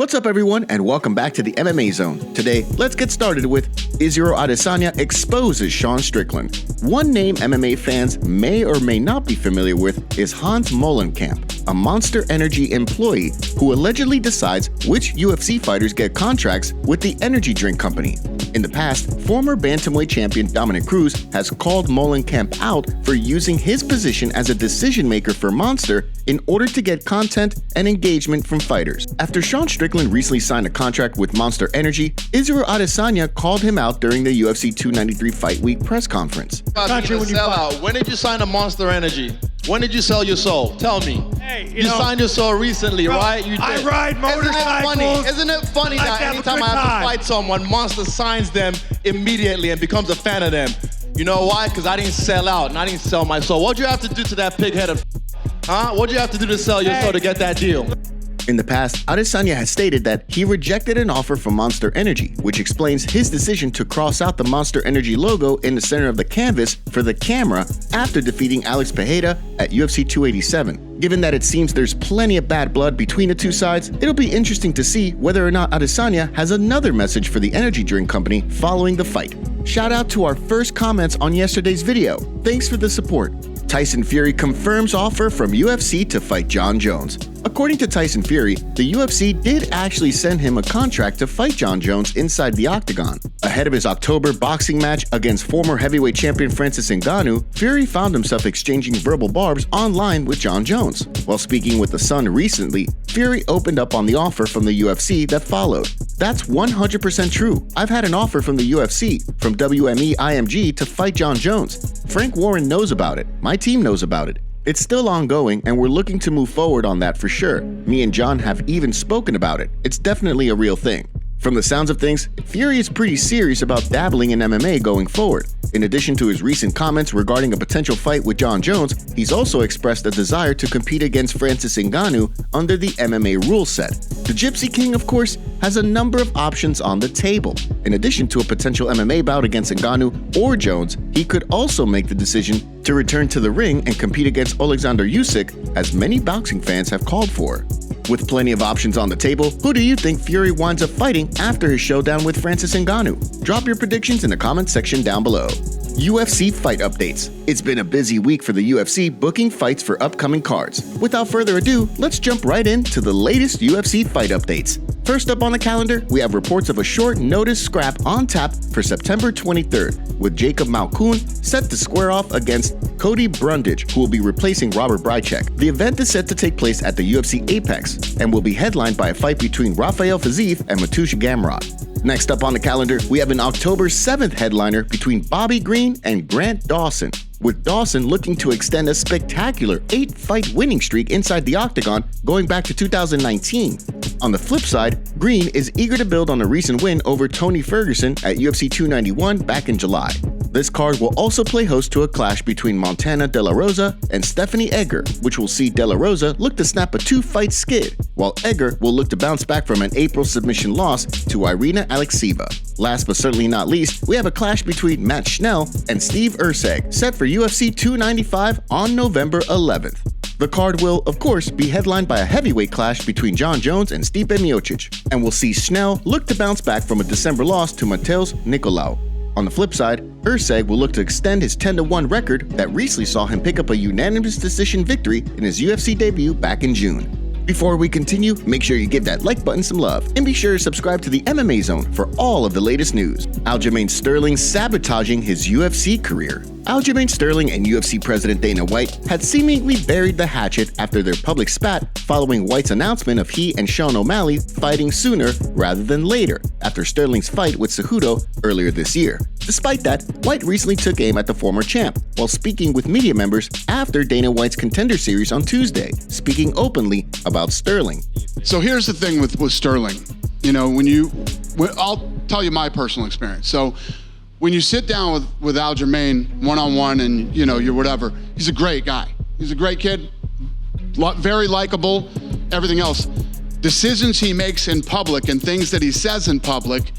What's up, everyone, and welcome back to the MMA Zone. Today, let's get started with Israel Adesanya exposes Sean Strickland. One name MMA fans may or may not be familiar with is Hans Molenkamp, a Monster Energy employee who allegedly decides which UFC fighters get contracts with the energy drink company. In the past, former bantamweight champion Dominic Cruz has called Molenkamp out for using his position as a decision maker for Monster in order to get content and engagement from fighters. After Sean Strickland recently signed a contract with Monster Energy, Israel Adesanya called him out during the UFC 293 Fight Week press conference. When did you sign a Monster Energy? When did you sell your soul? Tell me. Hey, you signed your soul recently, bro, right? You did. I ride motorcycles. Isn't it funny that anytime I have to fight someone, Monster signs them immediately and becomes a fan of them? You know why? Because I didn't sell out and I didn't sell my soul. What'd you have to do to that pig-headed huh? What'd you have to do to sell your soul to get that deal? In the past, Adesanya has stated that he rejected an offer from Monster Energy, which explains his decision to cross out the Monster Energy logo in the center of the canvas for the camera after defeating Alex Pereira at UFC 287. Given that it seems there's plenty of bad blood between the two sides, it'll be interesting to see whether or not Adesanya has another message for the energy drink company following the fight. Shout out to our first comments on yesterday's video. Thanks for the support. Tyson Fury confirms offer from UFC to fight Jon Jones. According to Tyson Fury, the UFC did actually send him a contract to fight Jon Jones inside the octagon. Ahead of his October boxing match against former heavyweight champion Francis Ngannou, Fury found himself exchanging verbal barbs online with Jon Jones. While speaking with The Sun recently, Fury opened up on the offer from the UFC that followed. That's 100% true. I've had an offer from the UFC, from WME IMG to fight Jon Jones. Frank Warren knows about it. My team knows about it. It's still ongoing, and we're looking to move forward on that for sure. Me and Jon have even spoken about it. It's definitely a real thing. From the sounds of things, Fury is pretty serious about dabbling in MMA going forward. In addition to his recent comments regarding a potential fight with Jon Jones, he's also expressed a desire to compete against Francis Ngannou under the MMA rule set. The Gypsy King, of course, has a number of options on the table. In addition to a potential MMA bout against Ngannou or Jones, he could also make the decision to return to the ring and compete against Alexander Usyk, as many boxing fans have called for. With plenty of options on the table, who do you think Fury winds up fighting after his showdown with Francis Ngannou? Drop your predictions in the comments section down below. UFC fight updates. It's been a busy week for the UFC booking fights for upcoming cards. Without further ado, let's jump right into the latest UFC fight updates. First up on the calendar, we have reports of a short notice scrap on tap for September 23rd, with Jacob Malkoun set to square off against Cody Brundage, who will be replacing Robert Brychek. The event is set to take place at the UFC Apex and will be headlined by a fight between Rafael Fiziev and Mateusz Gamrot. Next up on the calendar, we have an October 7th headliner between Bobby Green and Grant Dawson, with Dawson looking to extend a spectacular 8-fight winning streak inside the octagon going back to 2019. On the flip side, Green is eager to build on a recent win over Tony Ferguson at UFC 291 back in July. This card will also play host to a clash between Montana De La Rosa and Stephanie Egger, which will see De La Rosa look to snap a 2-fight skid, while Egger will look to bounce back from an April submission loss to Irina Alekseeva. Last but certainly not least, we have a clash between Matt Schnell and Steve Erceg, set for UFC 295 on November 11th. The card will, of course, be headlined by a heavyweight clash between Jon Jones and Stipe Miocic, and we'll see Schnell look to bounce back from a December loss to Mateus Nicolau. On the flip side, Erceg will look to extend his 10-1 record that recently saw him pick up a unanimous decision victory in his UFC debut back in June. Before we continue, make sure you give that like button some love, and be sure to subscribe to the MMA Zone for all of the latest news. Aljamain Sterling sabotaging his UFC career. Aljamain Sterling and UFC President Dana White had seemingly buried the hatchet after their public spat following White's announcement of he and Sean O'Malley fighting sooner rather than later after Sterling's fight with Cejudo earlier this year. Despite that, White recently took aim at the former champ while speaking with media members after Dana White's Contender Series on Tuesday, speaking openly about Sterling. So here's the thing with Sterling. You know, I'll tell you my personal experience. So when you sit down with Aljamain one-on-one and, you know, you're whatever, he's a great guy. He's a great kid, very likable, everything else. Decisions he makes in public and things that he says in public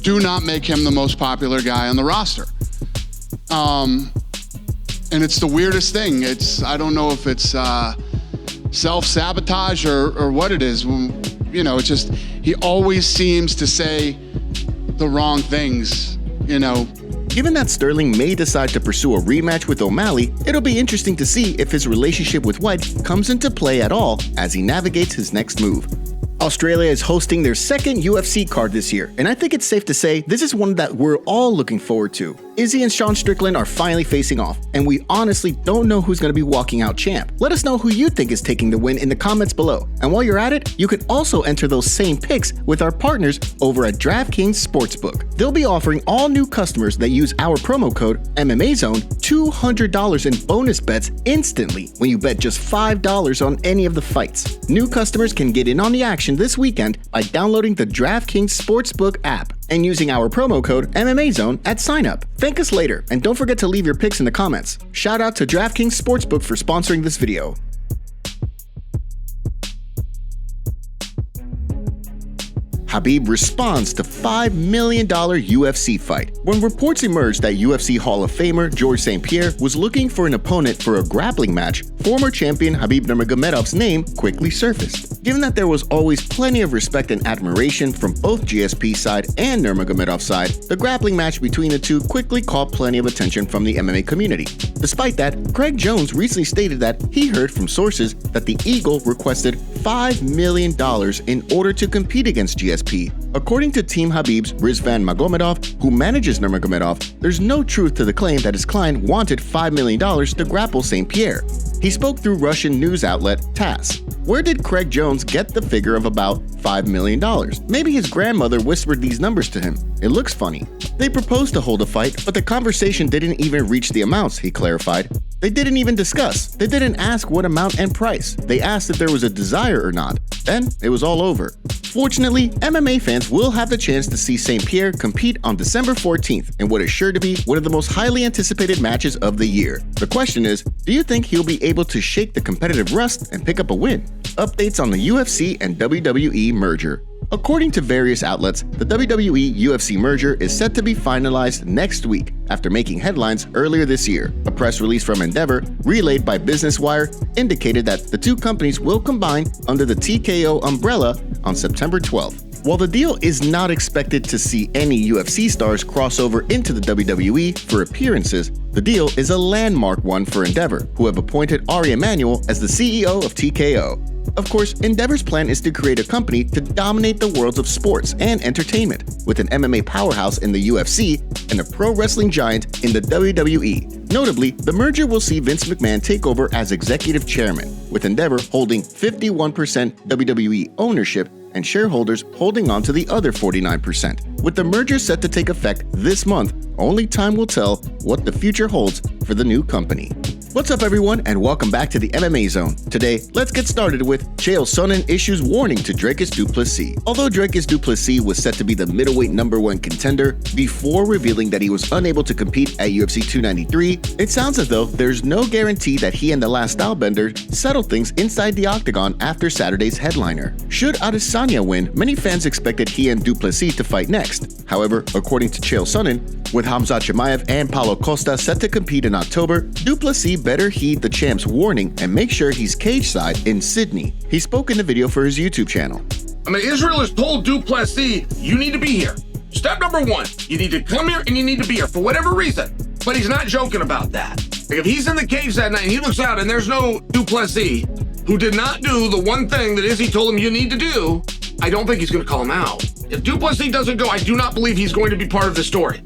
do not make him the most popular guy on the roster. And it's the weirdest thing. I don't know if it's self-sabotage or what it is. you know, it's just, he always seems to say the wrong things, you know. Given that Sterling may decide to pursue a rematch with O'Malley, it'll be interesting to see if his relationship with White comes into play at all as he navigates his next move. Australia is hosting their second UFC card this year, and I think it's safe to say this is one that we're all looking forward to. Izzy and Sean Strickland are finally facing off, and we honestly don't know who's going to be walking out champ. Let us know who you think is taking the win in the comments below. And while you're at it, you can also enter those same picks with our partners over at DraftKings Sportsbook. They'll be offering all new customers that use our promo code MMAZone $200 in bonus bets instantly when you bet just $5 on any of the fights. New customers can get in on the action this weekend by downloading the DraftKings Sportsbook app and using our promo code MMAZone at sign-up. Thank us later, and don't forget to leave your picks in the comments. Shout out to DraftKings Sportsbook for sponsoring this video. Khabib responds to $5 million UFC fight. When reports emerged that UFC Hall of Famer Georges St. Pierre was looking for an opponent for a grappling match, former champion Khabib Nurmagomedov's name quickly surfaced. Given that there was always plenty of respect and admiration from both GSP's side and Nurmagomedov's side, the grappling match between the two quickly caught plenty of attention from the MMA community. Despite that, Jon Jones recently stated that he heard from sources that the Eagle requested $5 million in order to compete against GSP. According to Team Khabib's Rizvan Magomedov, who manages Nurmagomedov, there's no truth to the claim that his client wanted $5 million to grapple St. Pierre. He spoke through Russian news outlet TASS. Where did Jon Jones get the figure of about $5 million? Maybe his grandmother whispered these numbers to him. It looks funny. They proposed to hold a fight, but the conversation didn't even reach the amounts, he clarified. They didn't even discuss. They didn't ask what amount and price. They asked if there was a desire or not. Then it was all over. Fortunately, MMA fans will have the chance to see St. Pierre compete on December 14th in what is sure to be one of the most highly anticipated matches of the year. The question is, do you think he'll be able to shake the competitive rust and pick up a win? Updates on the UFC and WWE merger. According to various outlets, the WWE-UFC merger is set to be finalized next week after making headlines earlier this year. A press release from Endeavor, relayed by Business Wire, indicated that the two companies will combine under the TKO umbrella on September 12th. While the deal is not expected to see any UFC stars cross over into the WWE for appearances, the deal is a landmark one for Endeavor, who have appointed Ari Emanuel as the CEO of TKO. Of course, Endeavor's plan is to create a company to dominate the worlds of sports and entertainment, with an MMA powerhouse in the UFC and a pro wrestling giant in the WWE. Notably, the merger will see Vince McMahon take over as executive chairman, with Endeavor holding 51% WWE ownership and shareholders holding on to the other 49%. With the merger set to take effect this month, only time will tell what the future holds for the new company. What's up everyone, and welcome back to the MMA Zone. Today, let's get started with Chael Sonnen issues warning to Dricus Du Plessis. Although Dricus Du Plessis was set to be the middleweight #1 contender before revealing that he was unable to compete at UFC 293, it sounds as though there's no guarantee that he and the last stylebender settle things inside the octagon after Saturday's headliner. Should Adesanya win, many fans expected he and Du Plessis to fight next. However, according to Chael Sonnen, with Khamzat Chimaev and Paulo Costa set to compete in October, Du Plessis better heed the champ's warning and make sure he's cage-side in Sydney. He spoke in the video for his YouTube channel. I mean, Israel has told Du Plessis, you need to be here. Step number one, you need to come here and you need to be here for whatever reason. But he's not joking about that. Like if he's in the cage that night and he looks out and there's no Du Plessis, who did not do the one thing that Izzy told him you need to do, I don't think he's going to call him out. If Du Plessis doesn't go, I do not believe he's going to be part of the story.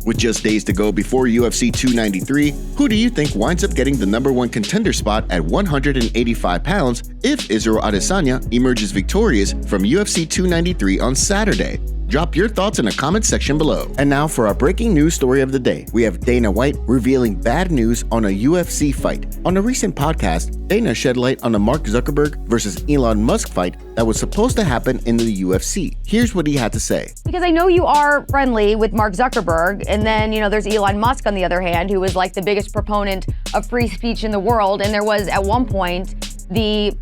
With just days to go before UFC 293, who do you think winds up getting the #1 contender spot at 185 pounds if Israel Adesanya emerges victorious from UFC 293 on Saturday? Drop your thoughts in the comment section below. And now for our breaking news story of the day. We have Dana White revealing bad news on a UFC fight. On a recent podcast, Dana shed light on the Mark Zuckerberg versus Elon Musk fight that was supposed to happen in the UFC. Here's what he had to say. Because I know you are friendly with Mark Zuckerberg, and then, there's Elon Musk on the other hand, who is like the biggest proponent of free speech in the world. And there was at one point the,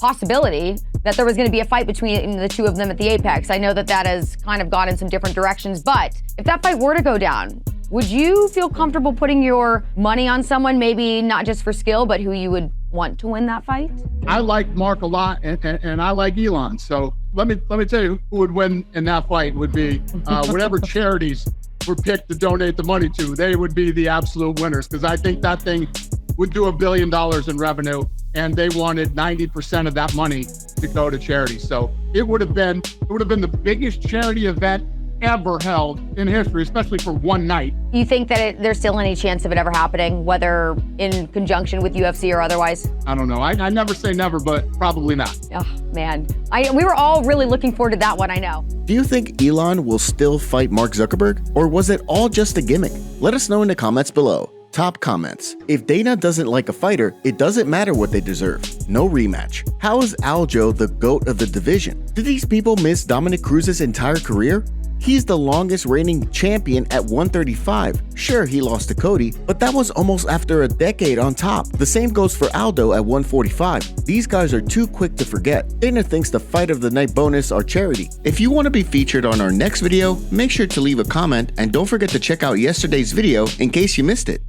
possibility that there was going to be a fight between the two of them at the Apex. I know that has kind of gone in some different directions, but if that fight were to go down, would you feel comfortable putting your money on someone, maybe not just for skill, but who you would want to win that fight? I like Mark a lot, and I like Elon. So let me tell you who would win in that fight would be whatever charities were picked to donate the money to. They would be the absolute winners, because I think that thing would do $1 billion in revenue, and they wanted 90% of that money to go to charity. So it would have been the biggest charity event ever held in history, especially for one night. You think that there's still any chance of it ever happening, whether in conjunction with UFC or otherwise? I don't know. I never say never, but probably not. Oh, man. We were all really looking forward to that one, I know. Do you think Elon will still fight Mark Zuckerberg, or was it all just a gimmick? Let us know in the comments below. Top comments. If Dana doesn't like a fighter, it doesn't matter what they deserve. No rematch. How is Aljo the GOAT of the division? Did these people miss Dominic Cruz's entire career? He's the longest reigning champion at 135. Sure, he lost to Cody, but that was almost after a decade on top. The same goes for Aldo at 145. These guys are too quick to forget. Dana thinks the fight of the night bonus are charity. If you want to be featured on our next video, make sure to leave a comment and don't forget to check out yesterday's video in case you missed it.